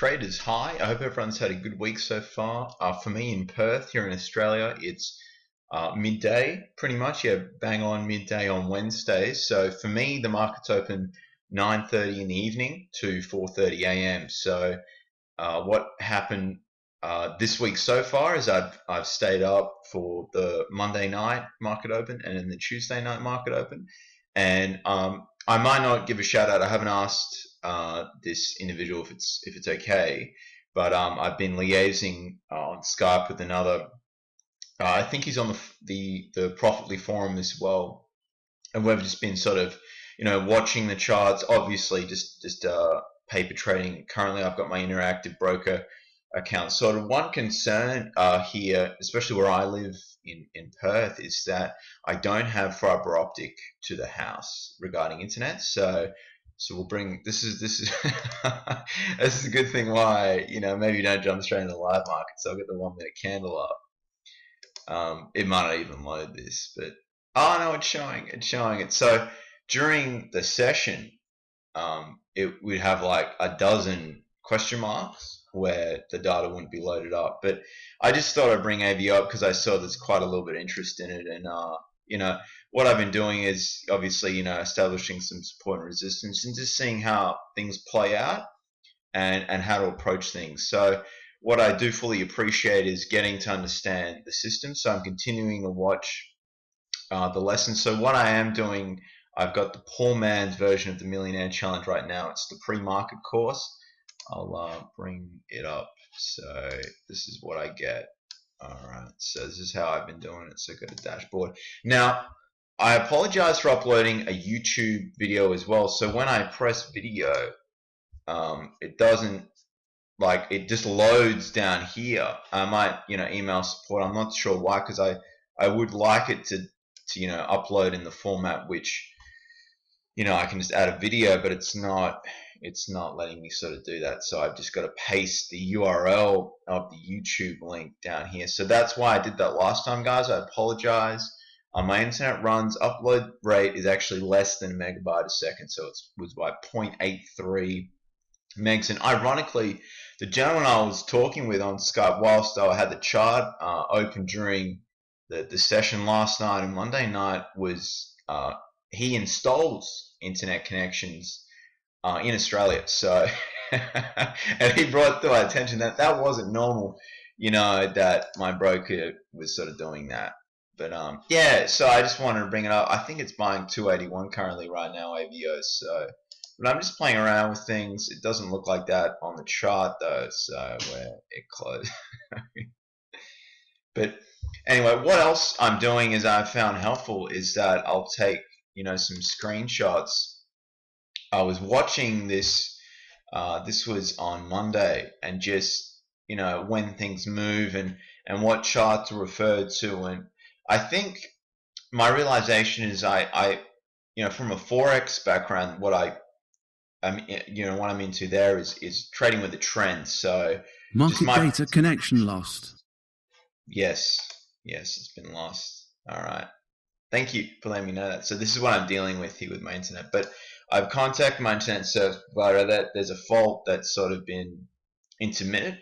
traders, hi. I hope everyone's had a good week so far. For me in Perth, here in Australia, it's midday, pretty much. Yeah, bang on midday on Wednesday. So for me, the market's open 9:30 in the evening to 4:30 a.m. So what happened this week so far is I've stayed up for the Monday night market open and then the Tuesday night market open, and I might not give a shout out. I haven't asked this individual if it's okay, but I've been liaising on Skype with another. I think he's on the Profitly forum as well, and we've just been sort of watching the charts. Obviously, just paper trading. Currently, I've got my interactive broker account. Sort of one concern here, especially where I live in Perth, is that I don't have fiber optic to the house regarding internet. So we'll bring this is this is a good thing why maybe you don't jump straight into the live market. So I'll get the 1 minute candle up. It might not even load this, but oh no, it's showing it. So during the session, it would have like a dozen question marks where the data wouldn't be loaded up. But I just thought I'd bring AV up because I saw there's quite a little bit of interest in it, and what I've been doing is obviously establishing some support and resistance and just seeing how things play out and how to approach things. So what I do fully appreciate is getting to understand the system. So I'm continuing to watch the lesson. So what I am doing, I've got the poor man's version of the Millionaire Challenge right now. It's the pre-market course. I'll bring it up. So this is what I get. All right. So this is how I've been doing it. So go to dashboard. Now, I apologize for uploading a YouTube video as well. So when I press video, it doesn't, like, it just loads down here. I might email support. I'm not sure why, because I would like it to upload in the format which I can just add a video, but it's not letting me sort of do that. So I've just got to paste the URL of the YouTube link down here. So that's why I did that last time, guys. I apologize. My internet runs, upload rate is actually less than a megabyte a second, so it was by 0.83 megs. And ironically, the gentleman I was talking with on Skype whilst I had the chart open during the session last night and Monday night was he installs internet connections in Australia. So and he brought to my attention that that wasn't normal, that my broker was sort of doing that. But yeah, so I just wanted to bring it up. I think it's buying 281 currently right now, AVO. So, but I'm just playing around with things. It doesn't look like that on the chart though. So where it closed. But anyway, what else I'm doing is I've found helpful is that I'll take some screenshots. I was watching this. This was on Monday, and just when things move and what charts are referred to, and I think my realization is I from a forex background, what what I'm into there is trading with the trend. So market data connection lost. Yes, it's been lost. All right. Thank you for letting me know that. So this is what I'm dealing with here with my internet. But I've contacted my internet service provider that there's a fault that's sort of been intermittent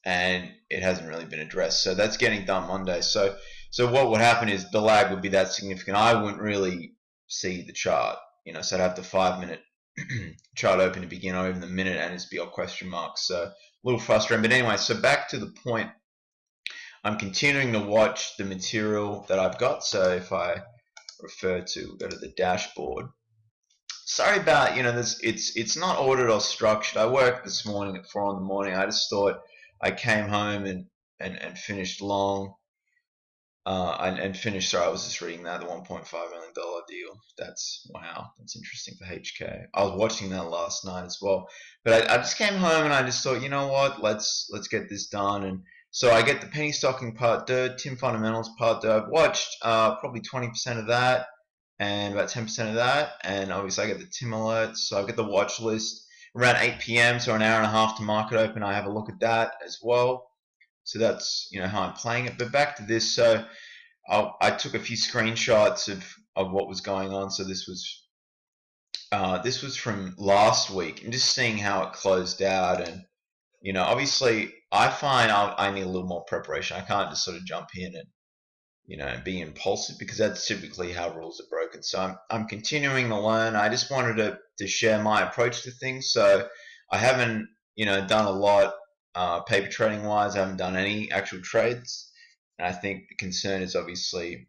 and it hasn't really been addressed. So that's getting done Monday. So what would happen is the lag would be that significant. I wouldn't really see the chart, so I'd have the 5-minute chart open to begin, or even the minute, and it's be all question marks. So a little frustrating. But anyway, so back to the point. I'm continuing to watch the material that I've got. So if I go to the dashboard. Sorry about this. It's not ordered or structured. I worked this morning at 4 in the morning. I just thought I came home and finished long. And finished. Sorry, I was just reading that, the $1.5 million deal. Wow, that's interesting for HK. I was watching that last night as well. But I just came home and I just thought, you know what, let's get this done. And so I get the penny stocking part deux, Tim fundamentals part deux. I've watched probably 20% of that and about 10% of that. And obviously I get the Tim alerts. So I get the watch list around 8 p.m. So an hour and a half to market open. I have a look at that as well. So that's how I'm playing it. But back to this. So I took a few screenshots of what was going on. So this was from last week, and just seeing how it closed out. And Obviously I find I need a little more preparation. I can't just sort of jump in and be impulsive, because that's typically how rules are broken. So I'm continuing to learn. I just wanted to share my approach to things. So I haven't, done a lot paper trading wise. I haven't done any actual trades. And I think the concern is obviously,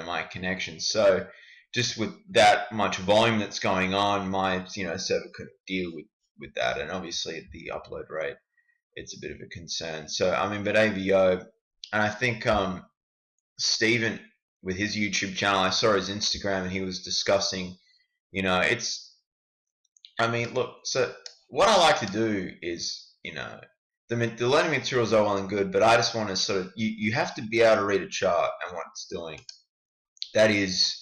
my connection. So just with that much volume that's going on, my, server couldn't deal with that. And obviously at the upload rate, it's a bit of a concern. So, but AVO, and I think, Stephen, with his YouTube channel, I saw his Instagram and he was discussing, look, so what I like to do is, the learning materials are well and good, but I just want to sort of, you have to be able to read a chart and what it's doing. That is,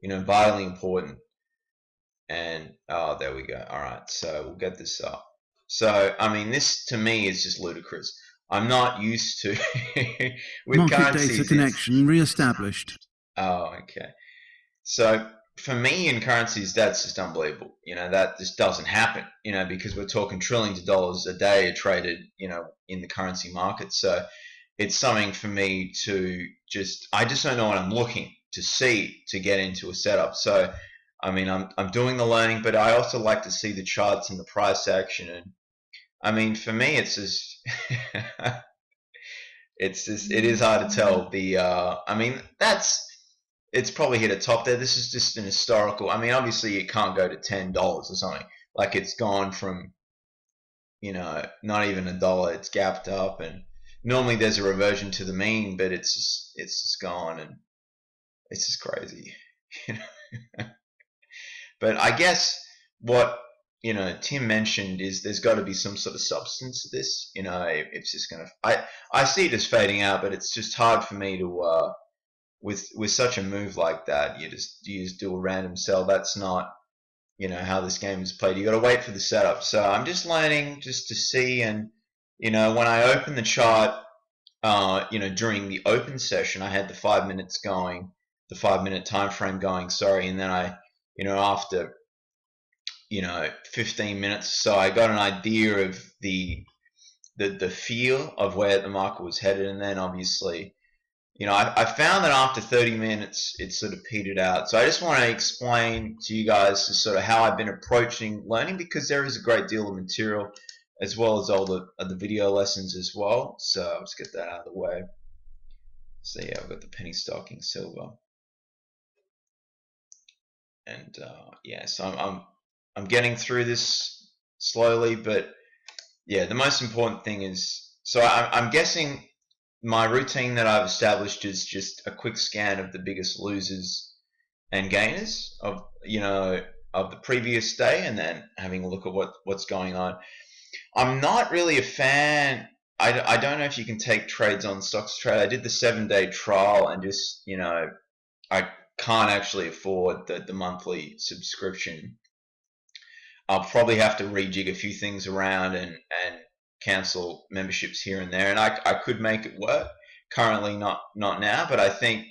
vitally important. And, oh, there we go. All right, so we'll get this up. So, this to me is just ludicrous. I'm not used to with market currencies. Data connection re-established. Oh, okay. So for me in currencies, that's just unbelievable. That just doesn't happen. Because we're talking trillions of dollars a day are traded. In the currency market. So it's something for me to I just don't know what I'm looking to see to get into a setup. So I'm doing the learning, but I also like to see the charts and the price action. And for me, it's just it is hard to tell. It's probably hit a top there. This is just an historical. Obviously it can't go to $10 or something. Like it's gone from, not even $1. It's gapped up, and normally there's a reversion to the mean, but it's just gone, and it's just crazy. But I guess what Tim mentioned is there's got to be some sort of substance to this. It's just gonna. I see it as fading out, but it's just hard for me to with such a move like that. You just do a random sell. That's not how this game is played. You got to wait for the setup. So I'm just learning just to see, and when I open the chart, during the open session, I had the 5 minutes going, the 5 minute time frame going. Sorry, and then I after 15 minutes, so I got an idea of the feel of where the market was headed, and then obviously, I found that after 30 minutes, it sort of petered out. So I just want to explain to you guys just sort of how I've been approaching learning, because there is a great deal of material, as well as all the video lessons as well. So let's get that out of the way. So yeah, I've got the penny stocking silver, and yeah, so I'm getting through this slowly, but yeah, the most important thing is, so I'm guessing my routine that I've established is just a quick scan of the biggest losers and gainers of of the previous day, and then having a look at what's going on. I'm not really a fan. I don't know if you can take trades on Stocks Trade. I did the 7-day trial, and just I can't actually afford the monthly subscription. I'll probably have to rejig a few things around and cancel memberships here and there, and I could make it work. Currently not now, but I think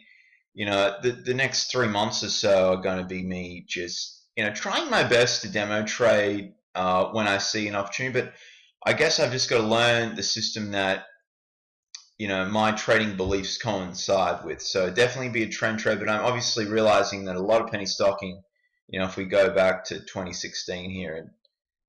the next 3 months or so are going to be me just trying my best to demo trade when I see an opportunity. But I guess I've just got to learn the system that my trading beliefs coincide with. So definitely be a trend trade, but I'm obviously realizing that a lot of penny stocking, if we go back to 2016 here, and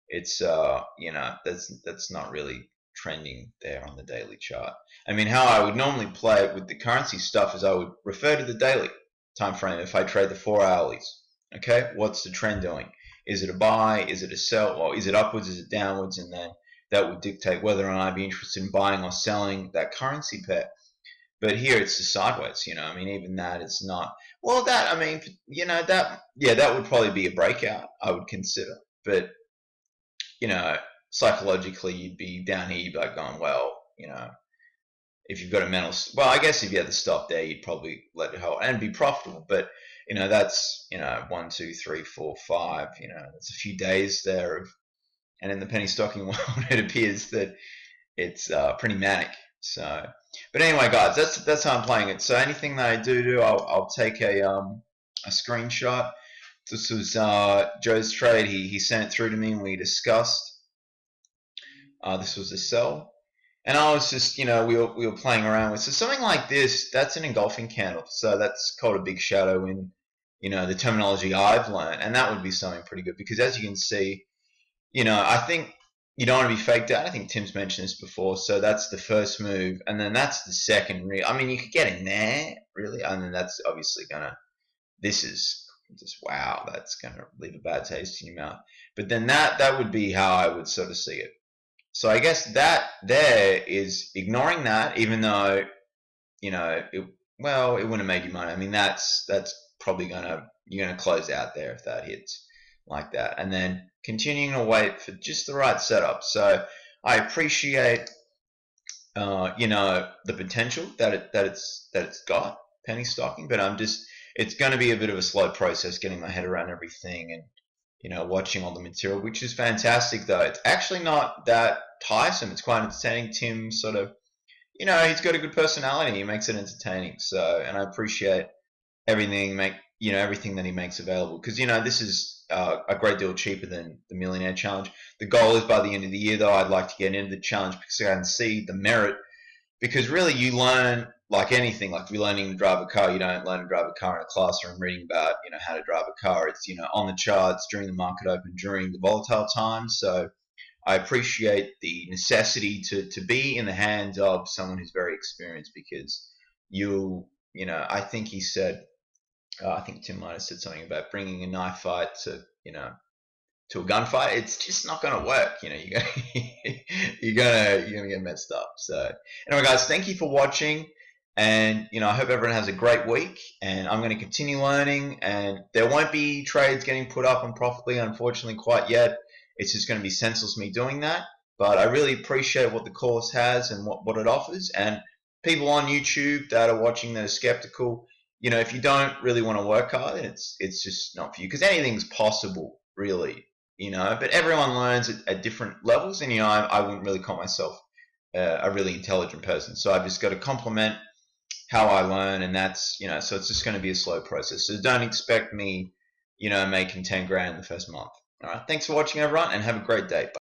it's that's not really trending there on the daily chart. How I would normally play it with the currency stuff is I would refer to the daily time frame if I trade the 4-hourlies. Okay, what's the trend doing? Is it a buy? Is it a sell? Or is it upwards? Is it downwards? And then that would dictate whether or not I'd be interested in buying or selling that currency pair. But here it's just sideways. Even that is not. Well, that that would probably be a breakout, I would consider. But psychologically, you'd be down here, you'd be like going, well, if you've got a mental, well, I guess if you had to stop there, you'd probably let it hold and be profitable. But that's 1, 2, 3, 4, 5. It's a few days there of, and in the penny stocking world, it appears that it's pretty manic. So, but anyway, guys, that's how I'm playing it. So anything that I do, I'll take a screenshot. This was Joe's trade. He sent it through to me and we discussed. This was a sell. And I was just, we were playing around with. So something like this, that's an engulfing candle. So that's called a big shadow in, the terminology I've learned. And that would be something pretty good because as you can see, I think you don't want to be faked out. I think Tim's mentioned this before. So that's the first move. And then that's the second. I mean, you could get in there, really. And then that's obviously going to, this is just, wow, that's going to leave a bad taste in your mouth. But then that would be how I would sort of see it. So I guess that there is ignoring that, even though it wouldn't have made you money. I mean, that's probably you're gonna close out there if that hits like that, and then continuing to wait for just the right setup. So I appreciate the potential that it's got penny stocking, but it's going to be a bit of a slow process getting my head around everything and watching all the material, which is fantastic though. It's actually not that tiresome. It's quite entertaining. Tim sort of, he's got a good personality. He makes it entertaining. So, and I appreciate everything that he makes available because this is a great deal cheaper than the Millionaire Challenge. The goal is by the end of the year, though, I'd like to get into the challenge because I can see the merit. Because really, you learn like anything, like you're learning to drive a car. You don't learn to drive a car in a classroom reading about how to drive a car. It's on the charts during the market open during the volatile times. So I appreciate the necessity to be in the hands of someone who's very experienced because I think he said, I think Tim might have said something about bringing a knife fight to a gunfight. It's just not going to work. You're gonna get messed up. So anyway, guys, thank you for watching, and I hope everyone has a great week. And I'm going to continue learning, and there won't be trades getting put up on Profitly, unfortunately, quite yet. It's just going to be senseless me doing that. But I really appreciate what the course has and what it offers. And people on YouTube that are watching that are skeptical, if you don't really want to work hard, it's just not for you because anything's possible, really. But everyone learns at different levels, and I wouldn't really call myself a really intelligent person. So I've just got to complement how I learn, and that's so it's just going to be a slow process. So don't expect me, making 10 grand in the first month. All right, thanks for watching, everyone, and have a great day. Bye.